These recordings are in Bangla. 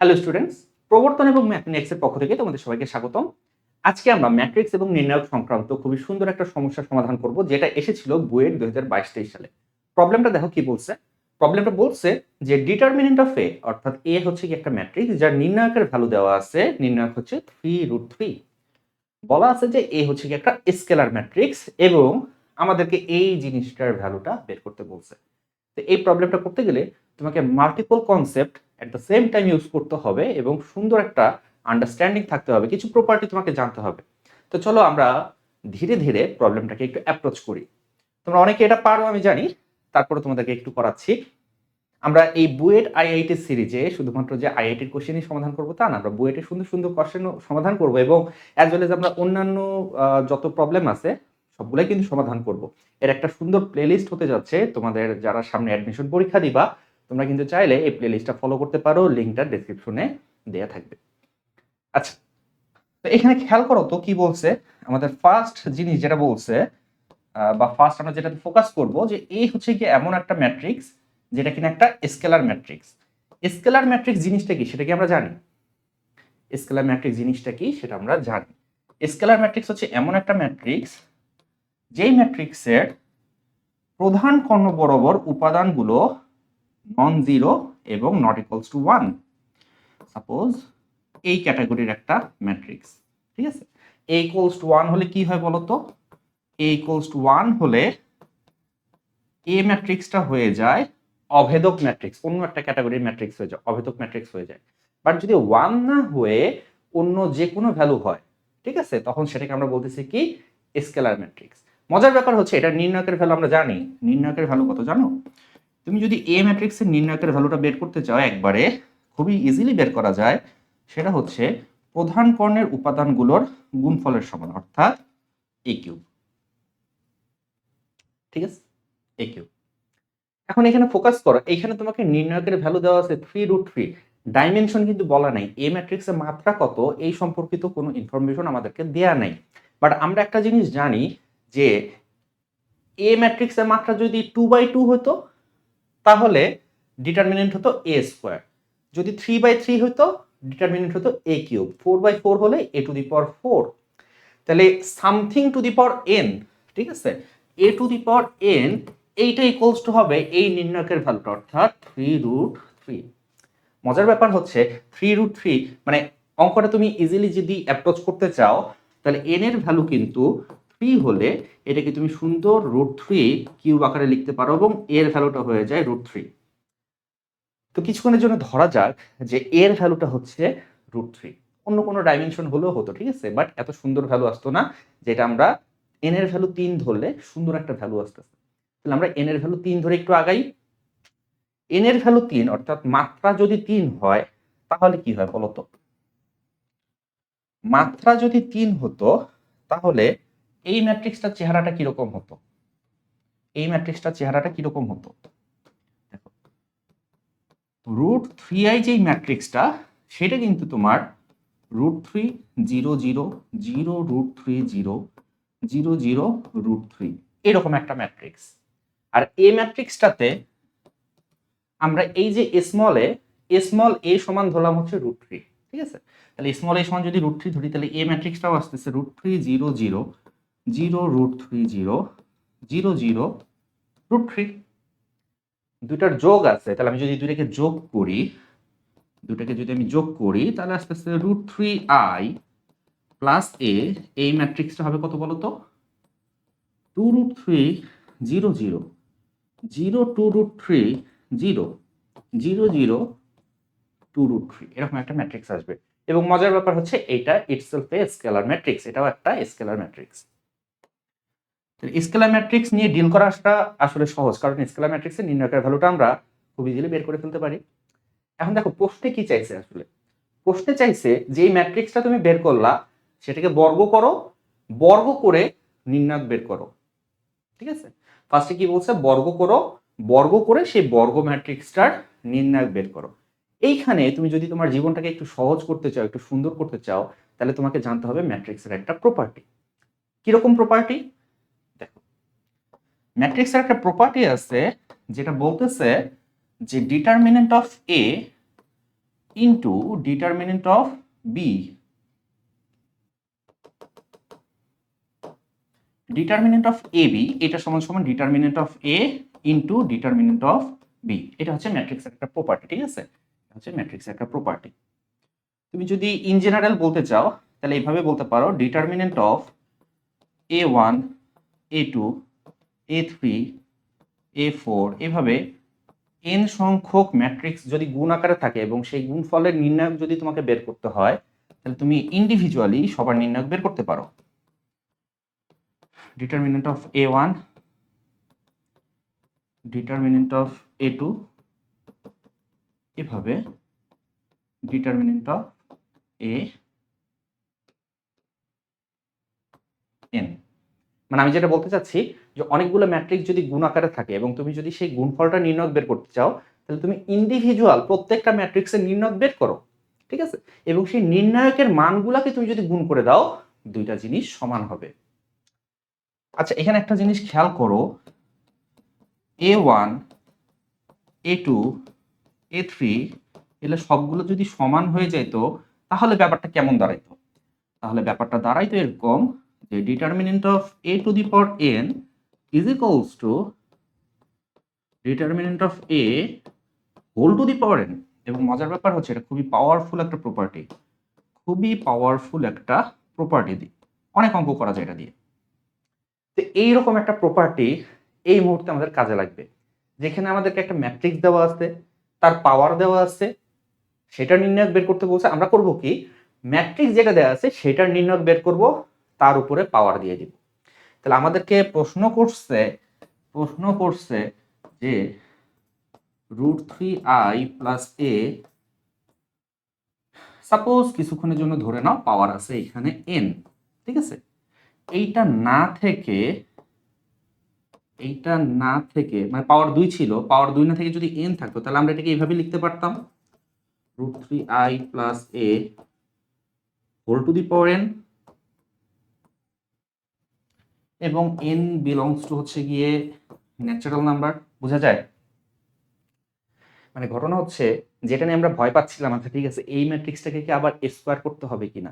হ্যালো স্টুডেন্টস, প্রবর্তন এবং ম্যাথমেটিক্স এর পক্ষ থেকে তোমাদের সবাইকে স্বাগতম। আজকে আমরা ম্যাট্রিক্স এবং নির্ণায়ক সংক্রান্ত খুবই সুন্দর একটা সমস্যার সমাধান করব, যেটা এসেছিল বুয়েট 2022-23 সালে। প্রবলেমটা দেখো কি বলছে। প্রবলেমটা বলছে যে ডিটারমিনেন্ট অফ এ, অর্থাৎ এ হচ্ছে কি একটা ম্যাট্রিক্স যার নির্ণায়কের ভ্যালু দেওয়া আছে, নির্ণায়ক হচ্ছে 3√3। বলা আছে যে এ হচ্ছে কি একটা স্কেলার ম্যাট্রিক্স এবং আমাদেরকে এই জিনিসটার ভ্যালুটা বের করতে বলছে। তো এই প্রবলেমটা করতে গেলে তোমাকে multiple concept at the same time use করতে হবে এবং সুন্দর একটা আন্ডারস্ট্যান্ডিং থাকতে হবে, কিছু প্রপার্টি তোমাকে জানতে হবে। তো চলো আমরা ধীরে ধীরে প্রবলেমটাকে একটু অ্যাপ্রোচ করি। তোমরা অনেকে এটা পারো আমি জানি, তারপরে তোমাদেরকে একটু করাচ্ছি। আমরা এই বুয়েট আইআইটি সিরিজে শুধুমাত্র যে আইআইটির কোশ্চেনই সমাধান করবো তা না, আমরা বুয়েটের সুন্দর সুন্দর কোশ্চেনও সমাধান করব এবং অ্যাজ ওয়েল এজ আমরা অন্যান্য যত প্রবলেম আছে সবগুলাই কিন্তু সমাধান করব। এর একটা সুন্দর প্লেলিস্ট হতে যাচ্ছে তোমাদের যারা সামনে অ্যাডমিশন পরীক্ষা দিবা। তোমরা কিন্তু চাইলে এই প্লেলিস্টটা ফলো করতে পারো, লিঙ্কটা ডেসক্রিপশনে দেয়া থাকবে। আচ্ছা, তো এখানে খেয়াল করো তো কি বলছে। আমাদের ফার্স্ট জিনিস যেটা বলছে বা ফার্স্ট আমরা যেটাতে ফোকাস করব, যে এই হচ্ছে কি এমন একটা ম্যাট্রিক্স যেটা কিনা একটা স্কেলার ম্যাট্রিক্স। স্কেলার ম্যাট্রিক্স জিনিসটা কি সেটা কি আমরা জানি? স্কেলার ম্যাট্রিক্স জিনিসটা কি সেটা আমরা জানি। স্কেলার ম্যাট্রিক্স হচ্ছে এমন একটা ম্যাট্রিক্স যেই ম্যাট্রিক্সের প্রধান কর্ণ বরাবর উপাদানগুলো নন জিরো এবং নট ইকুয়ালস টু 1। সাপোজ এই ক্যাটাগরির একটা ম্যাট্রিক্স, ঠিক আছে। a ইকুয়ালস টু 1 হলে কি হয় বলো তো? a ইকুয়ালস টু 1 হলে এ ম্যাট্রিক্সটা হয়ে যায় অভেদক ম্যাট্রিক্স, অন্য একটা ক্যাটাগরির ম্যাট্রিক্স হয়ে যায়, অভেদক ম্যাট্রিক্স হয়ে যায়। বাট যদি 1 না হয়ে অন্য যে কোনো ভ্যালু হয়, ঠিক আছে, তখন সেটাকে আমরা বলতেছি কি স্কেলার ম্যাট্রিক্স। মজার ব্যাপার হচ্ছে এটা নির্ণায়কের ভ্যালু আমরা জানি। নির্ণায়কের ভ্যালু কত জানো? তুমি যদি এ ম্যাট্রিক্সের নির্ণায়কের ভ্যালুটা বের করতে চাও একবারে, খুবই ইজিলি বের করা যায়। সেটা হচ্ছে প্রধান কর্ণের উপাদানগুলোর গুণফলের সমান, অর্থাৎ এ কিউব। ঠিক আছে, এ কিউব। এখন এখানে ফোকাস করো, এখানে তোমাকে নির্ণায়কের ভ্যালু দেওয়া আছে 3√3। ডাইমেনশন কিন্তু বলা নাই, এ ম্যাট্রিক্সের মাত্রা কত এই সম্পর্কিত কোনো ইনফরমেশন আমাদেরকে দেয়া নাই। বাট আমরা একটা জিনিস জানি যে এ ম্যাট্রিক্সের মাত্রা যদি 2/2 হতো তাহলে ডিটারমিনেন্ট হতো এ স্কোয়ার। যদি 3/3 হতো ডিটারমিনেন্ট হতো এ কিউব। 4/4 হলে এ টু দি পাওয়ার 4। তাহলে something to the power N, ঠিক আছে, এ টু দি পাওয়ার এন, এইটা ইকুয়ালস টু হবে এই নির্ণায়কের ভ্যালুটা, অর্থাৎ 3√3। মজার ব্যাপার হচ্ছে 3√3 মানে অঙ্কটা তুমি ইজিলি যদি অ্যাপ্রোচ করতে চাও, তাহলে এন এর ভ্যালু কিন্তু 3 হলে এটাকে তুমি সুন্দর √3 কিউব আকারে লিখতে পারো এবং এর ভ্যালুটা হয়ে যায় √3। তো কিছুক্ষণের জন্য ধরা যাক যে এর ভ্যালুটা হচ্ছে √3। অন্য কোনো ডাইমেনশন হলেও হতো, ঠিক আছে, বাট এত সুন্দর ভ্যালু আসতো না, যেটা আমরা এন এর ভ্যালু 3 ধরলে সুন্দর একটা ভ্যালু আসতেছে। তাহলে আমরা এন এর ভ্যালু 3 ধরে একটু আগাই। এন এর ভ্যালু 3 অর্থাৎ মাত্রা যদি 3 হয় তাহলে কি হয় বলতো? মাত্রা যদি 3 হতো তাহলে এই ম্যাট্রিক্সটার চেহারাটা কিরকম হতো? এই ম্যাট্রিক্সটার চেহারাটা কিরকম হতো? দেখো, √3i যেই ম্যাট্রিক্সটা সেটা কিন্তু তোমার √3 0 0 0 √3 0 0 0 √3 এরকম একটা ম্যাট্রিক্স। আর এই ম্যাট্রিক্সটাতে আমরা এই যে স্মল এ সমান ধরলাম হচ্ছে √3, ঠিক আছে। তাহলে স্মল এ সমান যদি √3 ধরি তাহলে এ ম্যাট্রিক্সটাও আসতেছে √3 0 0 0 √3 0 0 0 √3। দুইটার যোগ আছে, তাহলে আমি যদি দুইটাকে যোগ করি, তাহলে আসতেছে √3i প্লাস এ। এই ম্যাট্রিক্সটা হবে কত বলতো? 2√3 0 0 0 2√3 0 0 0 2√3 এরকম একটা ম্যাট্রিক্স আসবে। এবং মজার ব্যাপার হচ্ছে এটা ইটসেলফ এ স্কেলার ম্যাট্রিক্স, এটাও একটা স্কেলার ম্যাট্রিক্স। স্কেলার ম্যাট্রিক্স নিয়ে ডিল করাটা আসলে সহজ, কারণ স্কেলার ম্যাট্রিক্সের নির্ণায়কের ভ্যালুটা আমরা খুব ইজিলি বের করে ফেলতে পারি। এখন দেখো প্রশ্নে কি চাইছে আসলে। প্রশ্নে চাইছে যে এই ম্যাট্রিক্সটা তুমি বের করলা সেটাকে বর্গ করো, বর্গ করে নির্ণায়ক বের করো, ঠিক আছে। ফার্স্টে কি বলছে? বর্গ করো, বর্গ করে সেই বর্গ ম্যাট্রিক্সটার নির্ণায়ক বের করো। এইখানে তুমি যদি তোমার জীবনটাকে একটু সহজ করতে চাও, একটু সুন্দর করতে চাও, তাহলে তোমাকে জানতে হবে ম্যাট্রিক্সের একটা প্রপার্টি। কিরকম প্রপার্টি? দেখো, ম্যাট্রিক্সের একটা প্রপার্টি আছে যেটা বলতেছে যে determinant of A into determinant of B. Determinant of A B এটা সমান সমান determinant of A into determinant of B. এটা হচ্ছে ম্যাট্রিক্সের একটা প্রপার্টি, ঠিক আছে? এটা হচ্ছে ম্যাট্রিক্সের একটা প্রপার্টি। তুমি যদি ইন জেনারেল বলতে চাও তাহলে এইভাবে বলতে পারো, determinant of A1 A2 A3 A4, এভাবে n সংখ্যক ম্যাট্রিক্স যদি গুণ আকারে থাকে এবং সেই গুণফলের নির্ণায়ক যদি তোমাকে বের করতে হয় তাহলে তুমি ইন্ডিভিজুয়ালি সবার নির্ণায়ক বের করতে পারো। Determinant of A1, determinant of A2, এভাবে ডিটারমিনেন্ট অফ AN। মানে আমি যেটা বলতে চাচ্ছি যে অনেকগুলো ম্যাট্রিক্স যদি গুণ আকারে থাকে এবং তুমি যদি সেই গুণফলটা নির্ণয় বের করতে চাও তাহলে তুমি ইন্ডিভিজুয়াল প্রত্যেকটা ম্যাট্রিক্সের নির্ণয় বের করো, ঠিক আছে? এবং সেই নির্ণায়কের মানগুলাকে তুমি যদি গুণ করে দাও দুইটা জিনিস সমান হবে। আচ্ছা, এখানে একটা জিনিস খেয়াল করো, A1 A2 A3 এগুলো সবগুলো যদি সমান হয়ে যেত তাহলে ব্যাপারটা কেমন দাঁড়াইতো? তাহলে ব্যাপারটা দাঁড়াইতো এরকম যে determinant of a to the power n is equals to determinant of a whole to the power n। এবং মজার ব্যাপার হচ্ছে এটা খুবই পাওয়ারফুল একটা প্রপার্টি, খুবই পাওয়ারফুল একটা প্রপার্টি দিয়ে অনেক অঙ্ক করা যায় এটা দিয়ে। তো এইরকম একটা প্রপার্টি এই মুহূর্তে আমাদের কাজে লাগবে, যেখানে আমাদেরকে একটা ম্যাট্রিক্স দেওয়া আছে, তার পাওয়ার দেওয়া আছে, সেটা নির্ণায়ক বের করতে বলছে। আমরা করব কি, ম্যাট্রিক্স যেটা দেওয়া আছে সেটার নির্ণায়ক বের করব, তার উপরে পাওয়ার দিয়ে দিব। তাহলে আমাদেরকে প্রশ্ন করছে যে √3i প্লাস a, সাপোজ কিছুক্ষণের জন্য ধরে নাও পাওয়ার আছে এখানে n, ঠিক আছে? এইটা না থেকে মানে পাওয়ার 2 ছিল, পাওয়ার 2 না থেকে যদি n থাকতো তাহলে আমরা এটাকে এইভাবে লিখতে পারতাম, √3i plus a whole to the power n। এবং n বিলংস টু হচ্ছে গিয়ে ন্যাচারাল নাম্বার, বোঝা যায়? মানে ঘটনা হচ্ছে যেটা নিয়ে আমরা ভয় পাচ্ছিলাম, আচ্ছা ঠিক আছে এই ম্যাট্রিক্সটাকে কি আবার স্কোয়ার করতে হবে কিনা,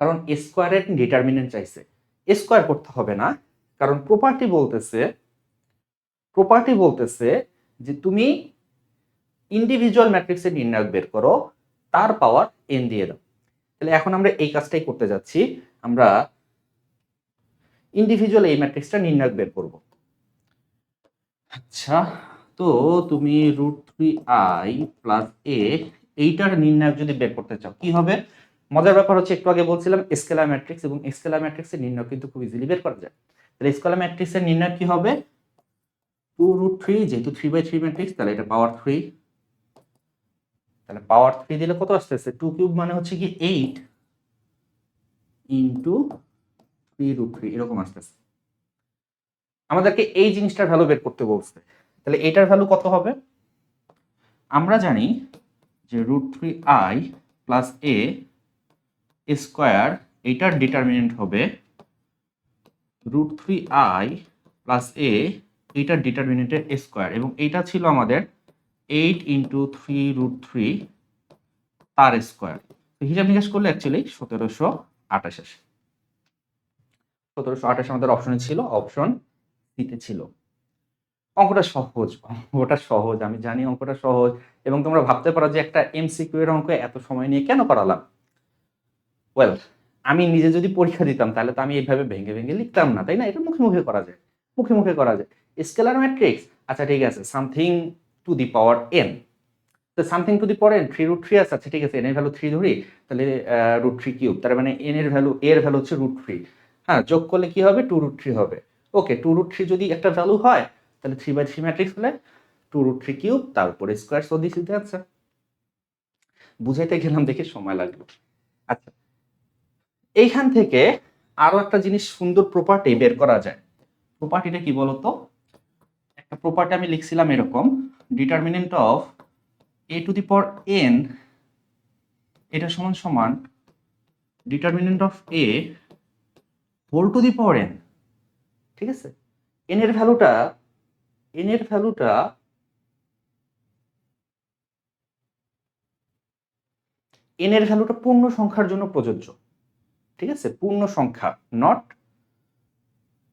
কারণ স্কোয়ারের ডিটারমিনেন্ট চাইছে। স্কোয়ার করতে হবে না, কারণ প্রপার্টি বলতেছে যে তুমি ইন্ডিভিজুয়াল ম্যাট্রিক্সের নির্ণায়ক বের করো, তার পাওয়ার n দিয়ে দাও। তাহলে এখন আমরা এই কাজটাই করতে যাচ্ছি, আমরা ইন্ডিভিজুয়াল এই ম্যাট্রিক্সটা নির্ণায়ক বের করব। আচ্ছা, তো তুমি √3i প্লাস a এইটার নির্ণায়ক যদি বের করতে চাও কি হবে? মজার ব্যাপার হচ্ছে একটু আগে বলছিলাম স্কেলার ম্যাট্রিক্স, এবং স্কেলার ম্যাট্রিক্সের নির্ণায়ক কিন্তু খুব ইজিলি বের করা যায়। তাহলে স্কেলার ম্যাট্রিক্সের নির্ণায়ক কি হবে? 2√3, যেহেতু 3/3 ম্যাট্রিক্স তাহলে এটা পাওয়ার 3, তাহলে পাওয়ার 3 দিলে কত আসতেছে? 2 কিউব মানে হচ্ছে কি 8 ইন্টু 3√3 এরকম আসতেছে। আমাদেরকে এই জিনিসটার ভ্যালু বের করতে বলছে, তাহলে এটার ভ্যালু কত হবে? আমরা জানি যে √3i প্লাস a স্কোয়ার, এইটার ডিটারমিনেন্ট হবে √3i প্লাস a, এইটার ডিটারমিনেন্টের স্কোয়ার, এবং এইটা ছিল আমাদের 8 ইন্টু 3√3 তার স্কোয়ার। তো হিসাব নিকাশ করলে অ্যাকচুয়ালি 1728 আসে। 1728 আমাদের অপশনে ছিল, অপশন সিতে ছিল। অঙ্কটা সহজ, আমি জানি অঙ্কটা সহজ, এবং তোমরা ভাবতে পারো যে একটা এমসিকিউ এর অঙ্ক এত সময় নিয়ে কেন করালাম। ওয়েল, আমি নিজে যদি পরীক্ষা দিতাম তাহলে তো আমি এইভাবে ভেঙে ভেঙে লিখতাম না, তাই না? এটা মুখে করা যায়। স্কেলার ম্যাট্রিক্স, আচ্ছা ঠিক আছে, something to the power n, তো something to the power n 3√3 আছে, আচ্ছা ঠিক আছে n এর ভ্যালু 3 ধরি, তাহলে √3 কিউব, তার মানে n এর ভ্যালু, এর ভ্যালু হচ্ছে √3, হ্যাঁ যোগ করলে কি হবে? 2√3 হবে। ওকে, 2√3 যদি একটা ভ্যালু হয় তাহলে 3/3 ম্যাট্রিক্স হলে 2√3 কিউব তার উপরে square, so this is the answer. বুঝাইতে গেলাম দেখে সময় লাগলো। আচ্ছা, এইখান থেকে আরো একটা জিনিস সুন্দর প্রপার্টি বের করা যায়। প্রপার্টিটা কি বলতো? একটা প্রপার্টি আমি লিখছিলাম এরকম, determinant of a to the power n এটা সমান সমান determinant of a whole to the power n, ঠিক আছে? n এর ভ্যালুটা এন এর ভ্যালুটা পূর্ণ সংখ্যার জন্য প্রযোজ্য, ঠিক আছে, পূর্ণ সংখ্যা, নট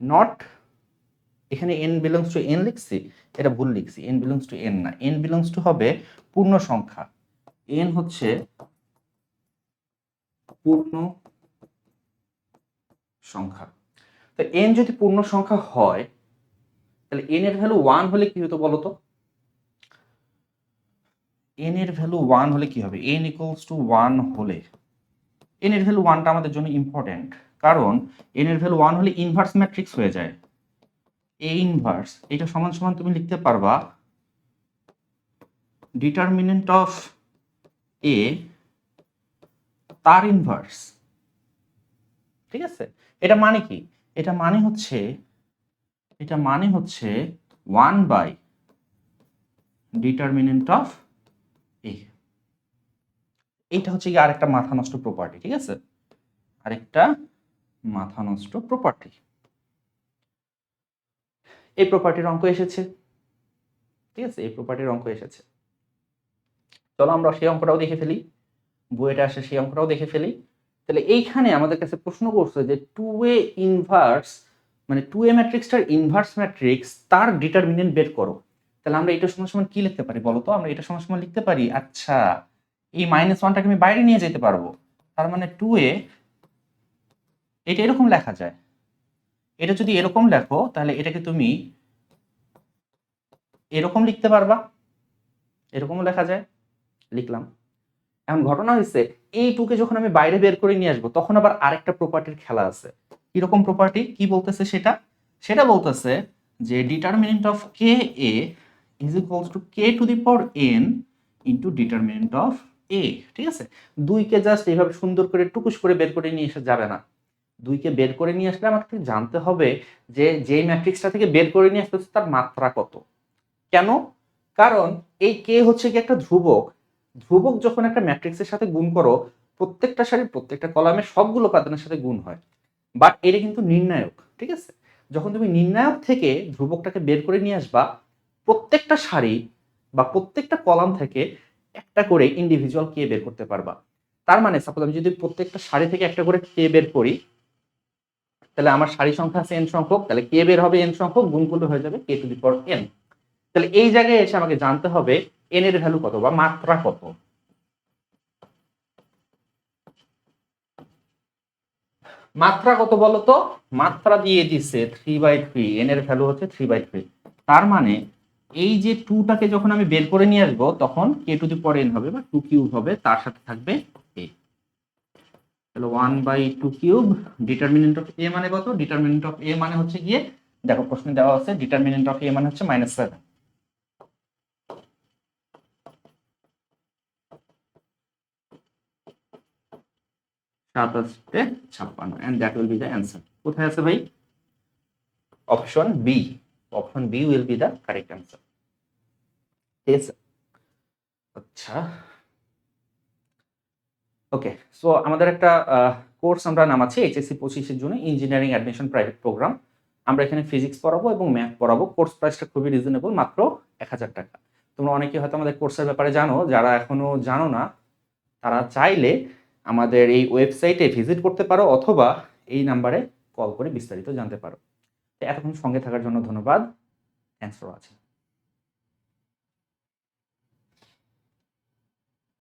নট এখানে n বিলংস টু n লিখছি, এটা ভুল লিখছি, n বিলংস টু n না, n বিলংস টু হবে পূর্ণ সংখ্যা, n হচ্ছে পূর্ণ সংখ্যা। তো n যদি পূর্ণ সংখ্যা হয় তাহলে n এর ভ্যালু 1 হলে কি হতো বলো তো? n এর ভ্যালু 1 হলে কি হবে? n ইকুয়ালস টু 1 হলে, n এর ভ্যালু 1টা আমাদের জন্য ইম্পর্টেন্ট, কারণ n এর ভ্যালু 1 হলে ইনভার্স ম্যাট্রিক্স হয়ে যায়। a ইনভার্স এটা সমান সমান তুমি লিখতে পারবা ডিটারমিনেন্ট অফ a তার ইনভার্স, ঠিক আছে? এটা মানে কি? এটা মানে হচ্ছে 1 বাই ডিটারমিনেন্ট অফ a। এইটা হচ্ছে কি আরেকটা মাথা নষ্ট প্রপার্টি, ঠিক আছে, আরেকটা মাথা নষ্ট প্রপার্টি। এই প্রপার্টির অঙ্ক এসেছে, ঠিক আছে, এই প্রপার্টির অঙ্ক এসেছে। চলো আমরা সেই অঙ্কটাও দেখে ফেলি, বইটা আসে সেই অঙ্কটাও দেখে ফেলি। তাহলে এইখানে আমাদের কাছে প্রশ্ন করছে যে 2a ইনভার্স মানে 2a ম্যাট্রিক্সটার ইনভার্স ম্যাট্রিক্স তার ডিটারমিনেন্ট বের করো। তাহলে আমরা এটা সমান সমান কি লিখতে পারি বলো তো? আমরা এটা সমান সমান লিখতে পারি, আচ্ছা এই -1টাকে আমি বাইরে নিয়ে যেতে পারবো, তার মানে 2a, এটা এরকম লেখা যায়। এটা যদি এরকম লেখো তাহলে এটাকে তুমি এরকম লিখতে পারবা, এরকমও লেখা যায়, লিখলাম। এখন ঘটনা হয়েছে এই 2কে যখন আমি বাইরে বের করে নিয়ে আসবো তখন আবার আরেকটা প্রপার্টির খেলা আছে। কিরকম প্রপার্টি? কি বলতেছে সেটা বলতেছে যে determinant of K A is equals two K two the power n into determinant of a, ঠিক আছে? 2কে জাস্ট এইভাবে সুন্দর করে টুকুস করে বের করে নিয়ে আসা যাবে না। 2কে বের করে নিয়ে আসলে আমাকে জানতে হবে যে যেই ম্যাট্রিক্সটা থেকে বের করে নিয়ে আসতেছে তার মাত্রা কত। কেন? কারণ এই কে হচ্ছে কি একটা ধ্রুবক, ধ্রুবক যখন একটা ম্যাট্রিক্সের সাথে গুণ করো প্রত্যেকটা সারির প্রত্যেকটা কলামের সবগুলো উপাদানের সাথে গুণ হয়, বাট এটা কিন্তু নির্ণায়ক, ঠিক আছে? যখন তুমি নির্ণায়ক থেকে ধ্রুবকটাকে বের করে নিয়ে আসবা প্রত্যেকটা সারি বা প্রত্যেকটা কলাম থেকে একটা করে ইন্ডিভিজুয়াল কে বের করতে পারবা। তার মানে সাপোজ আমি যদি প্রত্যেকটা সারি থেকে একটা করে কে বের করি তাহলে আমার সারি সংখ্যা আছে n সংখ্যক, তাহলে কে বের হবে n সংখ্যক, গুণ করলে হয়ে যাবে কে টু দি পাওয়ার n। তাহলে এই জায়গায় এসে আমাকে জানতে হবে n এর ভ্যালু কত বা মাত্রা কত। মাত্রা কত বলতো? মাত্রা দিয়ে দিচ্ছে 3/3, n এর ভ্যালু হচ্ছে 3/3। তার মানে এই যে 2টাকে যখন আমি বের করে নিয়ে আসবো তখন k two the power n হবে বা 2 কিউব হবে, তার সাথে থাকবে a। তাহলে 1/2 কিউব, ডিটারমিনেন্ট অফ a মানে কত? ডিটারমিনেন্ট অফ a মানে হচ্ছে গিয়ে, দেখো প্রশ্নে দেওয়া আছে ডিটারমিনেন্ট অফ a মানে হচ্ছে -7, 57 and that will be the answer. কোথায় আছে ভাই? Option B, option B will be the correct answer, ঠিক আছে? আচ্ছা ওকে, সো আমাদের একটা কোর্স আমরা নামাচ্ছি এইচএসসি 25-এর জন্য, ইঞ্জিনিয়ারিং অ্যাডমিশন প্রাইভেট প্রোগ্রাম। আমরা এখানে ফিজিক্স পড়াবো এবং ম্যাথ পড়াবো। কোর্স প্রাইসটা খুবই রিজনেবল, মাত্র 1000 টাকা। তোমরা অনেকে হয়তো আমাদের কোর্সের ব্যাপারে জানো, যারা এখনো জানো না তারা চাইলে আমাদের এই ওয়েবসাইটে ভিজিট করতে পারো অথবা এই নাম্বারে কল করে বিস্তারিত জানতে পারো। এতক্ষণ সঙ্গে থাকার জন্য ধন্যবাদ। Thanks for watching.